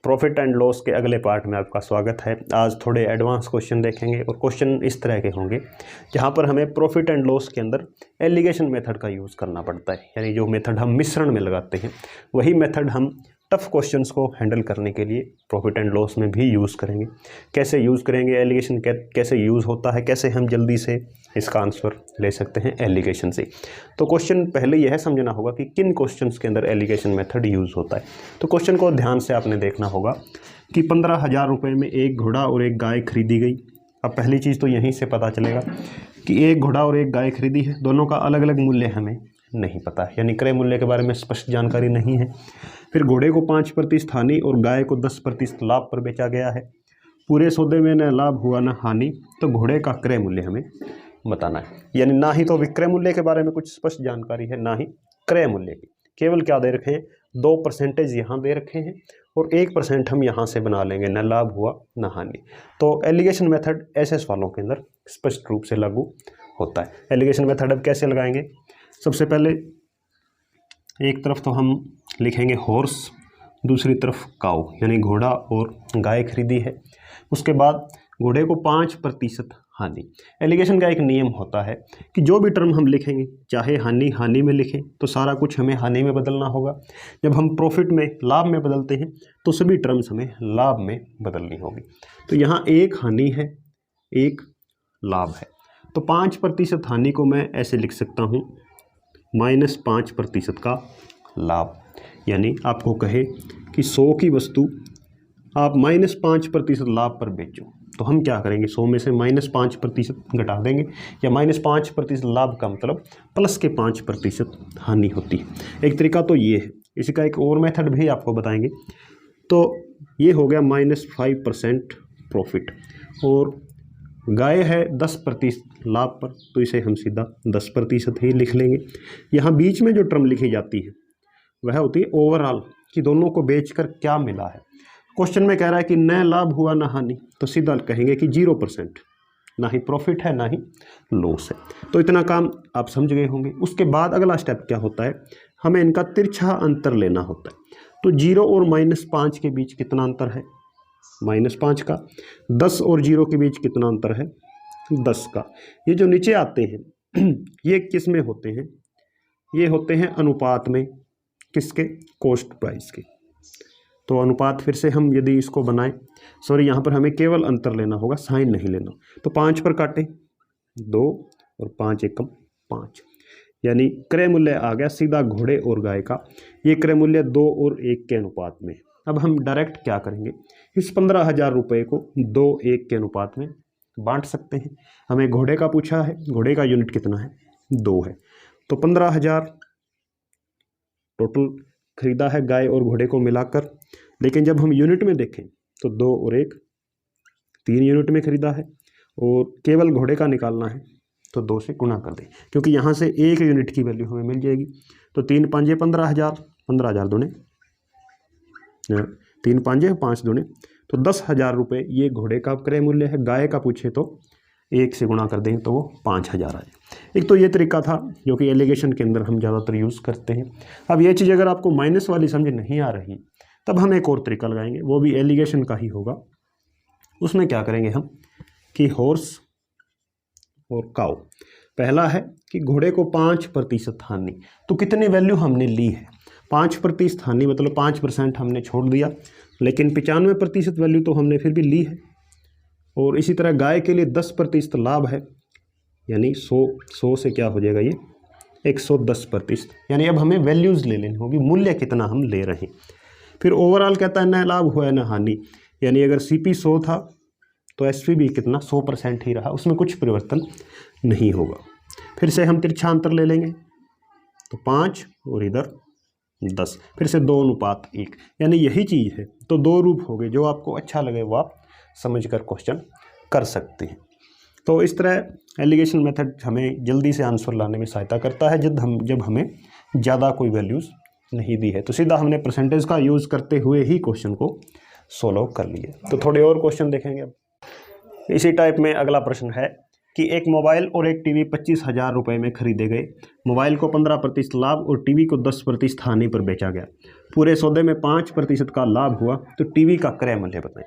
Profit and loss के अगले part में आपका स्वागत है। आज थोड़े एडवांस क्वेश्चन देखेंगे और क्वेश्चन इस तरह के होंगे जहां पर हमें प्रॉफिट एंड लॉस के अंदर एलिगेशन मेथड का यूज़ करना पड़ता है, यानी जो मेथड हम मिश्रण में लगाते हैं वही मेथड हम टफ क्वेश्चंस को हैंडल करने के लिए प्रॉफिट एंड लॉस में भी यूज़ करेंगे। कैसे यूज़ करेंगे एलिगेशन, कैसे यूज़ होता है, कैसे हम जल्दी से इसका आंसर ले सकते हैं एलिगेशन से। तो क्वेश्चन पहले यह समझना होगा कि किन क्वेश्चंस के अंदर एलिगेशन मेथड यूज़ होता है। तो क्वेश्चन को ध्यान से आपने देखना होगा कि 15,000 रुपये में एक घोड़ा और एक गाय खरीदी गई। अब पहली चीज़ तो यहीं से पता चलेगा कि एक घोड़ा और एक गाय खरीदी है, दोनों का अलग अलग मूल्य हमें नहीं पता है, यानी क्रय मूल्य के बारे में स्पष्ट जानकारी नहीं है। फिर घोड़े को 5% हानि और गाय को 10% लाभ पर बेचा गया है। पूरे सौदे में न लाभ हुआ न हानि, तो घोड़े का क्रय मूल्य हमें बताना है। यानी ना ही तो विक्रय मूल्य के बारे में कुछ स्पष्ट जानकारी है, ना ही क्रय मूल्य की। केवल क्या दे रखे हैं, 2% यहाँ दे रखे हैं और 1% हम यहाँ से बना लेंगे, न लाभ हुआ न हानि। तो एलिगेशन मेथड ऐसे सवालों के अंदर स्पष्ट रूप से लागू होता है। एलिगेशन मेथड अब कैसे लगाएंगे? सबसे पहले एक तरफ तो हम लिखेंगे हॉर्स, दूसरी तरफ काऊ, यानी घोड़ा और गाय खरीदी है। उसके बाद घोड़े को 5% हानि। एलिगेशन का एक नियम होता है कि जो भी टर्म हम लिखेंगे, चाहे हानि हानि में लिखें तो सारा कुछ हमें हानि में बदलना होगा। जब हम प्रॉफिट में लाभ में बदलते हैं तो सभी टर्म्स हमें लाभ में बदलनी होगी। तो यहाँ एक हानि है, एक लाभ है। तो 5% हानि को मैं ऐसे लिख सकता हूँ -5% का लाभ। यानी आपको कहे कि 100 की वस्तु आप -5% लाभ पर बेचो, तो हम क्या करेंगे, 100 में से -5% घटा देंगे, या -5% लाभ का मतलब प्लस के 5% हानि होती है। एक तरीका तो ये है। इसी का एक और मेथड भी आपको बताएंगे। तो ये हो गया -5% प्रॉफिट, और गाय है 10% लाभ पर, तो इसे हम सीधा 10% ही लिख लेंगे। यहाँ बीच में जो टर्म लिखी जाती है वह होती है ओवरऑल, कि दोनों को बेचकर क्या मिला है। क्वेश्चन में कह रहा है कि न लाभ हुआ न हानि, तो सीधा कहेंगे कि 0%, ना ही प्रॉफिट है ना ही लॉस है। तो इतना काम आप समझ गए होंगे। उसके बाद अगला स्टेप क्या होता है, हमें इनका तिरछा अंतर लेना होता है। तो 0 और -5 के बीच कितना अंतर है, -5 का। 10 और 0 के बीच कितना अंतर है, 10 का। ये जो नीचे आते हैं ये किस में होते हैं, ये होते हैं अनुपात में। किसके? कॉस्ट प्राइस के। तो अनुपात फिर से हम यदि इसको बनाएं, सॉरी यहाँ पर हमें केवल अंतर लेना होगा, साइन नहीं लेना। तो 5 पर काटें 2 और 5 एकम 5, यानी क्रय मूल्य आ गया सीधा घोड़े और गाय का। ये क्रय मूल्य 2 और 1 के अनुपात में। अब हम डायरेक्ट क्या करेंगे, इस 15,000 रुपये को 2:1 के अनुपात में बांट सकते हैं। हमें घोड़े का पूछा है, घोड़े का यूनिट कितना है, 2 है। तो 15,000 टोटल खरीदा है गाय और घोड़े को मिलाकर। लेकिन जब हम यूनिट में देखें तो 2 और 1 3 यूनिट में खरीदा है, और केवल घोड़े का निकालना है तो 2 से गुणा कर दें, क्योंकि यहाँ से 1 यूनिट की वैल्यू हमें मिल जाएगी। तो 3 5 15,000, 15,000 दूने 3 5 5 दूने, तो 10,000 रुपये ये घोड़े का क्रय मूल्य है। गाय का पूछे तो 1 से गुणा कर दें तो वो 5,000 आ जाए। एक तो ये तरीका था जो कि एलिगेशन के अंदर हम ज़्यादातर यूज़ करते हैं। अब ये चीज़ अगर आपको माइनस वाली समझ नहीं आ रही, तब हम एक और तरीका लगाएंगे, वो भी एलिगेशन का ही होगा। उसमें क्या करेंगे हम कि हॉर्स और काऊ। पहला है कि घोड़े को 5% हानि, तो कितनी वैल्यू हमने ली है, 5% हानि मतलब 5% हमने छोड़ दिया, लेकिन 95% वैल्यू तो हमने फिर भी ली है। और इसी तरह गाय के लिए 10% लाभ है, यानी 100 से क्या हो जाएगा, ये 110%। यानी अब हमें वैल्यूज़ ले लेनी होगी, मूल्य कितना हम ले रहे हैं। फिर ओवरऑल कहता है न लाभ हुआ है न हानि, यानी अगर CP 100 था तो SP भी कितना 100% ही रहा, उसमें कुछ परिवर्तन नहीं होगा। फिर से हम तिरछा अंतर ले लेंगे, तो 5 और इधर 10, फिर से 2:1, यानी यही चीज़ है। तो 2 रूप हो गए, जो आपको अच्छा लगे वो आप समझकर क्वेश्चन कर सकते हैं। तो इस तरह एलिगेशन मेथड हमें जल्दी से आंसर लाने में सहायता करता है जब हमें ज़्यादा कोई वैल्यूज़ नहीं दी है। तो सीधा हमने परसेंटेज का यूज़ करते हुए ही क्वेश्चन को सोल्व कर लिया। तो थोड़े और क्वेश्चन देखेंगे अब। इसी टाइप में अगला प्रश्न है कि एक मोबाइल और एक टीवी 25,000 रुपये में खरीदे गए। मोबाइल को 15% लाभ और टीवी को 10% हानि पर बेचा गया। पूरे सौदे में 5% का लाभ हुआ तो टीवी का क्रय मूल्य बताएं।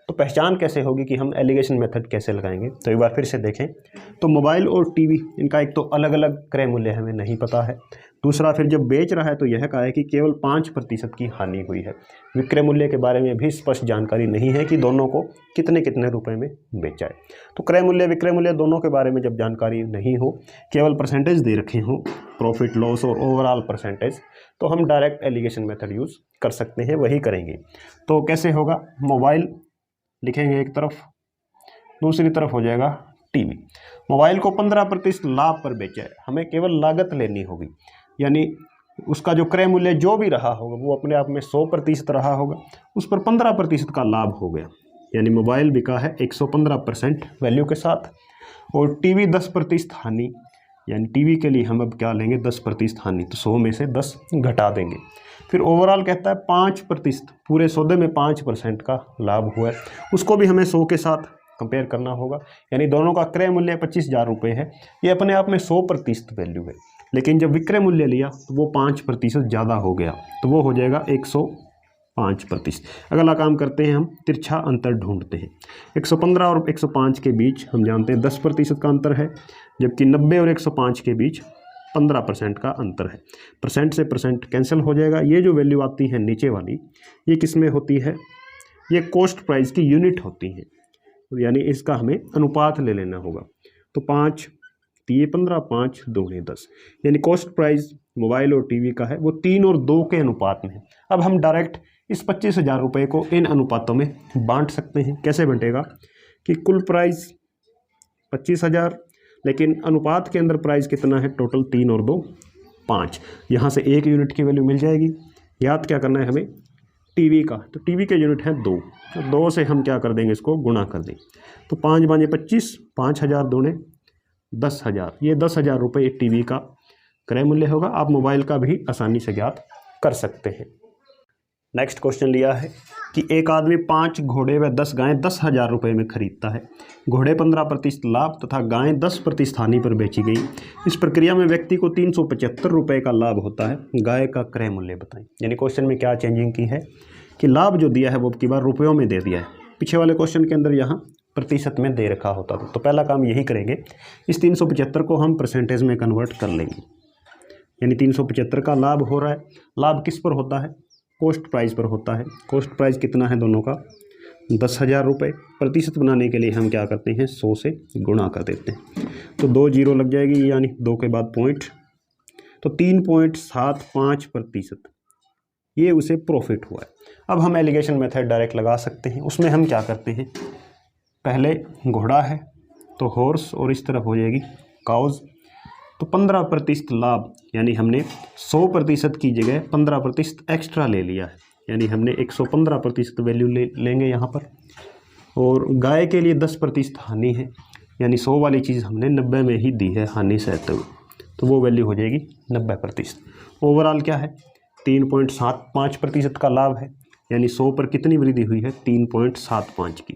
तो पहचान कैसे होगी कि हम एलिगेशन मेथड कैसे लगाएंगे, तो एक बार फिर से देखें। तो मोबाइल और टीवी, इनका एक तो अलग अलग क्रय मूल्य हमें नहीं पता है। दूसरा, फिर जब बेच रहा है तो यह कहा है कि केवल 5% की हानि हुई है। विक्रय मूल्य के बारे में भी स्पष्ट जानकारी नहीं है कि दोनों को कितने कितने रुपए में बेचा है। तो क्रय मूल्य विक्रय मूल्य दोनों के बारे में जब जानकारी नहीं हो, केवल परसेंटेज दे रखे हों, प्रॉफिट लॉस और ओवरऑल परसेंटेज, तो हम डायरेक्ट एलिगेशन मेथड यूज़ कर सकते हैं, वही करेंगे। तो कैसे होगा, मोबाइल लिखेंगे एक तरफ, दूसरी तरफ हो जाएगा टीवी। मोबाइल को 15% लाभ पर बेचा है, हमें केवल लागत लेनी होगी, यानी उसका जो क्रय मूल्य जो भी रहा होगा वो अपने आप में 100% रहा होगा, उस पर 15% का लाभ हो गया, यानी मोबाइल बिका है 115% वैल्यू के साथ, और टीवी 10% हानि, यानी टीवी के लिए हम अब क्या लेंगे, 10% हानि, तो 100 में से 10 घटा देंगे। फिर ओवरऑल कहता है 5%, पूरे सौदे में 5% का लाभ हुआ है, उसको भी हमें 100 के साथ कंपेयर करना होगा, यानी दोनों का क्रय मूल्य 25,000 रुपये है, ये अपने आप में 100% वैल्यू है, लेकिन जब विक्रय मूल्य लिया तो वो 5% ज़्यादा हो गया, तो वो हो जाएगा 105%। अगला काम करते हैं, हम तिरछा अंतर ढूंढते हैं। 115 और 105 के बीच हम जानते हैं 10% का अंतर है, जबकि 90 और 105 के बीच 15% का अंतर है। परसेंट से परसेंट कैंसिल हो जाएगा। ये जो वैल्यू आती है नीचे वाली, ये किस में होती है, ये कॉस्ट प्राइस की यूनिट होती है, यानी इसका हमें अनुपात ले लेना होगा। तो 5 ये 15, 5 दूनी 10, यानी कॉस्ट प्राइस मोबाइल और टीवी का है वो 3 और 2 के अनुपात में है। अब हम डायरेक्ट इस 25,000 रुपये को इन अनुपातों में बांट सकते हैं। कैसे बंटेगा कि कुल प्राइस 25,000, लेकिन अनुपात के अंदर प्राइस कितना है, टोटल 3 और 2 5, यहाँ से 1 यूनिट की वैल्यू मिल जाएगी। याद क्या करना है हमें, टीवी का, तो टीवी के यूनिट है 2, तो 2 से हम क्या कर देंगे, इसको गुणा कर देंगे, तो 5 बाजे 25, 5,000 दूने 10,000, ये 10,000 रुपये टीवी का क्रय मूल्य होगा। आप मोबाइल का भी आसानी से ज्ञात कर सकते हैं। नेक्स्ट क्वेश्चन लिया है कि एक आदमी 5 घोड़े व 10 गायें 10,000 रुपये में खरीदता है। घोड़े 15% लाभ तथा गायें 10% हानि पर बेची गई। इस प्रक्रिया में व्यक्ति को 375 रुपये का लाभ होता है। गाय का क्रय मूल्य बताएं। यानी क्वेश्चन में क्या चेंजिंग की है कि लाभ जो दिया है वो अब की बार रुपयों में दे दिया है, पीछे वाले क्वेश्चन के अंदर यहाँ प्रतिशत में दे रखा होता था। तो पहला काम यही करेंगे, इस 375 को हम परसेंटेज में कन्वर्ट कर लेंगे, यानी 375 का लाभ हो रहा है। लाभ किस पर होता है, कॉस्ट प्राइस पर होता है। कॉस्ट प्राइस कितना है दोनों का, 10,000 रुपये। प्रतिशत बनाने के लिए हम क्या करते हैं, 100 से गुणा कर देते हैं, तो 2 जीरो लग जाएगी, यानी 2 के बाद पॉइंट, तो 3.75%, ये उसे प्रॉफिट हुआ है। अब हम एलिगेशन मेथड डायरेक्ट लगा सकते हैं। उसमें हम क्या करते हैं, पहले घोड़ा है तो हॉर्स, और इस तरफ हो जाएगी काउज, तो 15% लाभ, यानी हमने 100% की जगह 15% एक्स्ट्रा ले लिया है, यानी हमने 115% वैल्यू लेंगे यहाँ पर। और गाय के लिए 10% हानि है, यानी 100 वाली चीज़ हमने 90 में ही दी है हानि सहते हुए, तो वो वैल्यू हो जाएगी 90%। ओवरऑल क्या है, 3.75% का लाभ है, यानी 100 पर कितनी वृद्धि हुई है, 3.75 की,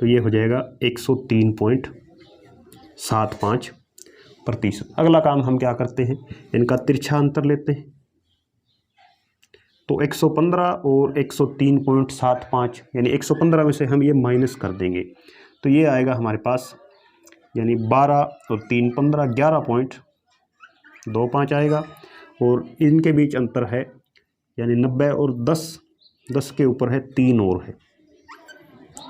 तो ये हो जाएगा 103.75%। अगला काम हम क्या करते हैं, इनका तिरछा अंतर लेते हैं। तो 115 और 103.75, यानी 115 में से हम ये माइनस कर देंगे, तो ये आएगा हमारे पास, यानी 12 और 3 15, 11.25 आएगा। और इनके बीच अंतर है, यानी 90 और 10 के ऊपर है 3 और है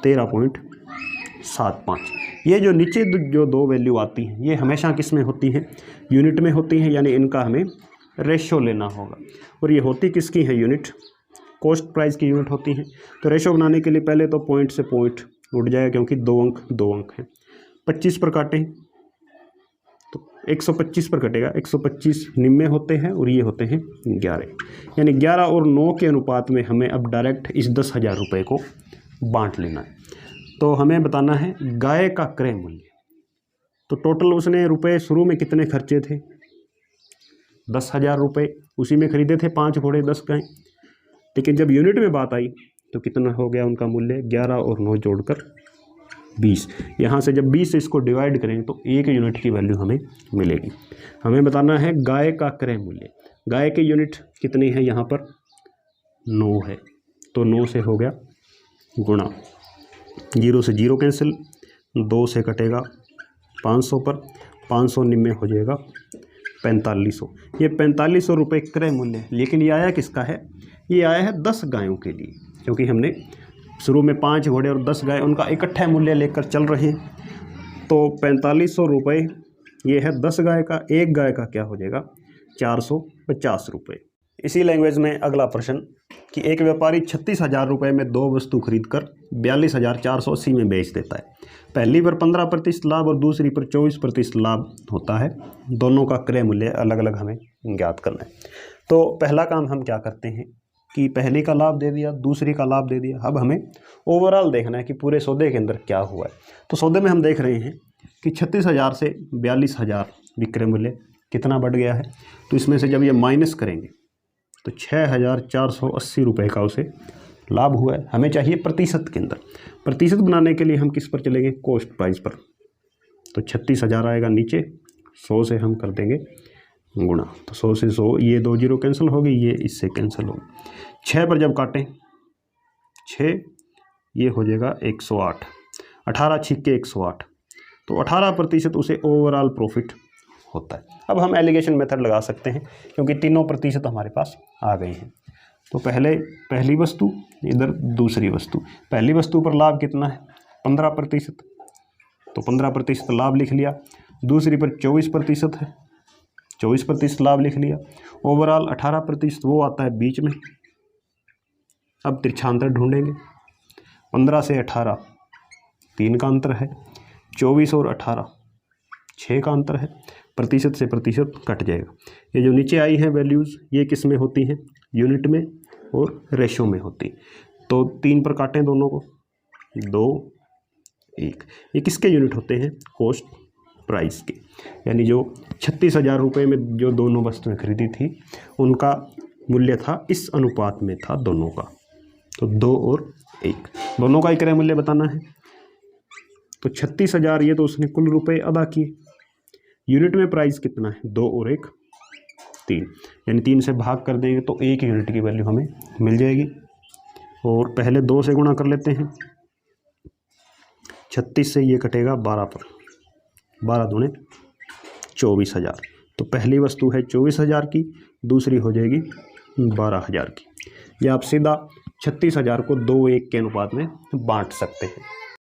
13.75। ये जो नीचे जो 2 वैल्यू आती हैं ये हमेशा किस में होती हैं, यूनिट में होती हैं, यानी इनका हमें रेशो लेना होगा। और ये होती किसकी है, यूनिट, कॉस्ट प्राइस की यूनिट होती हैं। तो रेशो बनाने के लिए पहले तो पॉइंट से पॉइंट उठ जाएगा, क्योंकि 2 अंक हैं। 25 पर काटें तो 125 पर कटेगा, 125 निम्न होते हैं और ये होते हैं 11, यानी 11 और 9 के अनुपात में हमें अब डायरेक्ट इस 10,000 रुपये को बांट लेना है। तो हमें बताना है गाय का क्रय मूल्य। तो टोटल उसने रुपए शुरू में कितने खर्चे थे, 10,000 रुपये, उसी में खरीदे थे 5 घोड़े 10 गाय, लेकिन जब यूनिट में बात आई तो कितना हो गया उनका मूल्य, 11 और 9 जोड़कर 20। यहाँ से जब 20 से इसको डिवाइड करेंगे तो 1 यूनिट की वैल्यू हमें मिलेगी। हमें बताना है गाय का क्रय मूल्य। गाय की यूनिट कितनी है, यहाँ पर 9 है, तो 9 से हो गया गुणा, 0 से 0 कैंसिल, 2 से कटेगा 500 पर, 500 निम्न हो जाएगा 4500। ये 4500 रुपये क्रय मूल्य है, लेकिन ये आया किसका है? ये आया है 10 गायों के लिए, क्योंकि हमने शुरू में 5 घोड़े और 10 गाय उनका इकट्ठा मूल्य लेकर चल रहे हैं। तो 4500 रुपये ये है 10 गाय का, एक गाय का क्या हो जाएगा? 450 रुपये। इसी लैंग्वेज में अगला प्रश्न कि एक व्यापारी 36,000 रुपये में 2 वस्तु खरीद कर 42,480 में बेच देता है। पहली पर 15% लाभ और दूसरी पर 24% लाभ होता है। दोनों का क्रय मूल्य अलग अलग हमें ज्ञात करना है। तो पहला काम हम क्या करते हैं कि पहली का लाभ दे दिया, दूसरी का लाभ दे दिया। अब हमें ओवरऑल देखना है कि पूरे सौदे के अंदर क्या हुआ है। तो सौदे में हम देख रहे हैं कि 36,000 से 42,000 विक्रय मूल्य कितना बढ़ गया है। तो इसमें से जब ये माइनस करेंगे तो 6,480 रुपये का उसे लाभ हुआ है। हमें चाहिए प्रतिशत के अंदर। प्रतिशत बनाने के लिए हम किस पर चलेंगे? कॉस्ट प्राइस पर। तो 36,000 आएगा नीचे, 100 से हम कर देंगे गुणा। तो 100 से 100, ये 2 0 कैंसिल हो गई, ये इससे कैंसिल हो गई। 6 पर जब काटें 6, ये हो जाएगा 108, 18 छिक्के 108, तो 18% उसे ओवरऑल प्रॉफिट होता है। अब हम एलिगेशन मेथड लगा सकते हैं, क्योंकि तीनों प्रतिशत हमारे पास आ गए हैं। तो पहली वस्तु, इधर दूसरी वस्तु। पहली वस्तु पर लाभ कितना है? 15%, तो 15% लाभ लिख लिया। दूसरी पर 24% है, 24% लाभ लिख लिया। ओवरऑल 18% वो आता है बीच में। अब तिरछांतर ढूंढेंगे। 15 से 18 3 का अंतर है, 24 और 18 6 का अंतर है। प्रतिशत से प्रतिशत कट जाएगा। ये जो नीचे आई हैं वैल्यूज़, ये किस में होती हैं? यूनिट में और रेशो में होती। तो 3 पर काटें दोनों को, 2 1। ये किसके यूनिट होते हैं? कॉस्ट प्राइस के। यानी जो 36,000 रुपये में जो दोनों वस्तुएं खरीदी थी, उनका मूल्य था, इस अनुपात में था दोनों का। तो 2 और 1, दोनों का ही क्रय मूल्य बताना है। तो 36,000 ये तो उसने कुल रुपए अदा किए। यूनिट में प्राइस कितना है? 2 और 1 3, यानी 3 से भाग कर देंगे तो 1 यूनिट की वैल्यू हमें मिल जाएगी। और पहले 2 से गुणा कर लेते हैं। 36 से ये कटेगा 12 पर, 12 दूने 24,000। तो पहली वस्तु है 24,000 की, दूसरी हो जाएगी 12,000 की। या आप सीधा 36,000 को 2 1 के अनुपात में बांट सकते हैं।